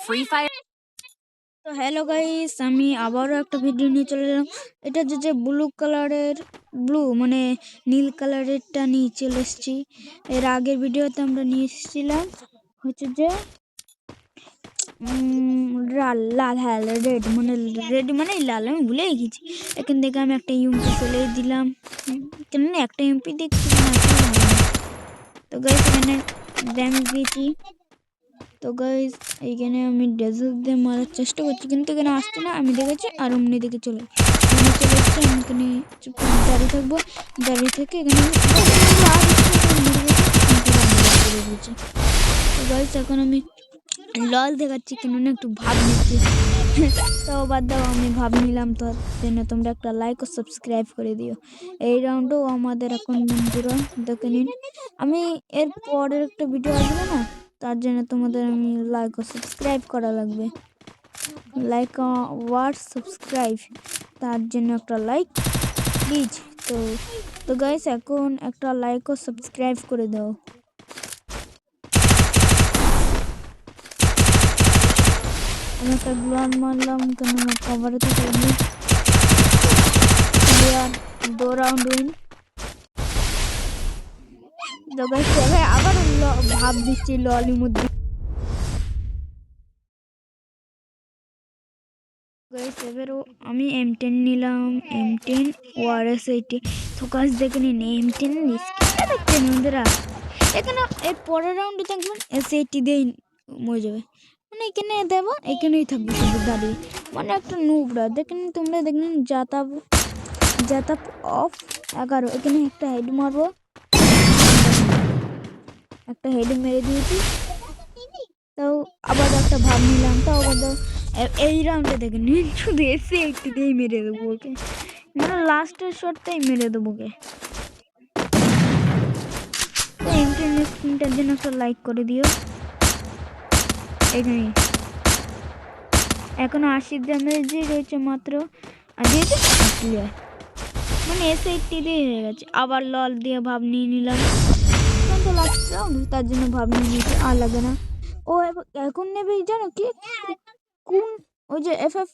Free fire. তো hello guys, আমি আবারও একটা ভিডিও নিয়ে চলে এলাম। এটা যে ব্লু কালারের মানে নীল কালারেরটা নিয়ে চলে এসেছি। এর আগের ভিডিওতে আমরা নিয়ে এসেছিলাম হচ্ছে যে লাল, হ্যাঁ রেড, মানে লাল, আমি ভুলেই গেছি। এখান থেকে আমি একটা ইউএমপি ফেলে দিলাম, কেন একটা ইউএমপি দেখছি না। তো গাইস এখানে ড্যামেজ দিয়েছি। তো গাইস এইখানে আমি ডেজার্ট দিয়ে মারার চেষ্টা করছি, কিন্তু এখানে আসছে না। আমি দেখেছি আর অমনি দিকে চলে এসেছি। আমি এখানে চুপচাপ দাঁড়িয়ে থাকবো, দাঁড়িয়ে থেকে এখানে তো গাইস এখন আমি লল দেখাচ্ছি, কেননা একটু ভাব নিচ্ছি। তাও বাদ দাও, আমি ভাব নিলাম, তো জন্য তোমরা একটা লাইক ও সাবস্ক্রাইব করে দিও। এই রাউন্ডেও আমাদের এখন বন্ধুরা দেখে নিন। আমি এর পরের একটা ভিডিও আসবে না, তার জন্য তোমাদের আমি লাইক ও সাবস্ক্রাইব করা লাগবে। লাইক ওয়ার্ড সাবস্ক্রাইব, তার জন্য একটা লাইক প্লিজ। তো গাইস এখন একটা লাইক ও সাবস্ক্রাইব করে দাও। আমি একটা গ্লোয়াল মারলাম, কেন না কভারে থেকে দো রাউন্ড উইন। তো গাইস আবার ভাব দিচ্ছি ললির মধ্যে। গাইস এবারও আমি M10 নিলাম, M10 ওয়ারেস 80। তো গাইস দেখে নিন M10 স্কিনটা দেখছেন বন্ধুরা। এখানে এর পরের রাউন্ডে দেখবেন S80 দিয়ে মরে যাবে, মানে এখানে দেবো, এখানেই থাকবে শুধু দাঁড়িয়ে, মানে একটা নুবরা। দেখেন তোমরা, দেখলেন জাতাপ অফ 11। এখানে একটা হেড মারবো, একটা হেড মেরে দিয়েছি। তাও আবার একটা ভাব নিলাম, তাও আবার এই রাউন্ডে দেখেন শুধু এসে একটু দিয়েই মেরে দেবো ওকে, মানে লাস্টের শটটাই মেরে দেবো ওকে। তো ইন্টারনেট স্ক্রিনটার জন্য একটা লাইক করে দিও। এখানে এখনো 80 ড্যামেজই রয়েছে মাত্র, আর যেহেতু ক্লিয়ার, মানে এসে 80 দিয়ে হয়ে গেছে। আবার লল দিয়ে ভাব নিয়ে নিলাম, তো লাস্ট রাউন্ড, তার জন্য ভাব নিয়ে নিয়েছি, আর লাগে না। ও এখন নেবে জানো কি, কোন ওই যে FF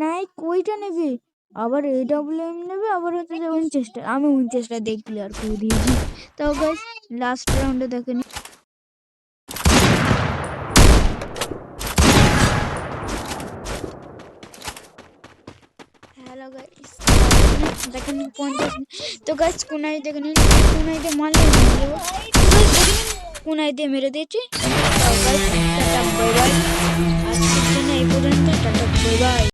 নাইক ওইটা নেবে, আবার AWM নেবে, আবার হচ্ছে যে উইনচেস্টার। আমি উইনচেস্টার দিয়ে ক্লিয়ার করে দিয়েছি। তাও গাইস লাস্ট রাউন্ডে দেখেন, হ্যালো গাইস দেখেন 50। তো গাইস কোনাই দেখেন, কোনাই দিয়ে মারলে কোনাই দিয়ে মেরে দিয়েছি। টাটা বাই বাই, আজকের জন্য এই পর্যন্ত, টাটা বাই বাই।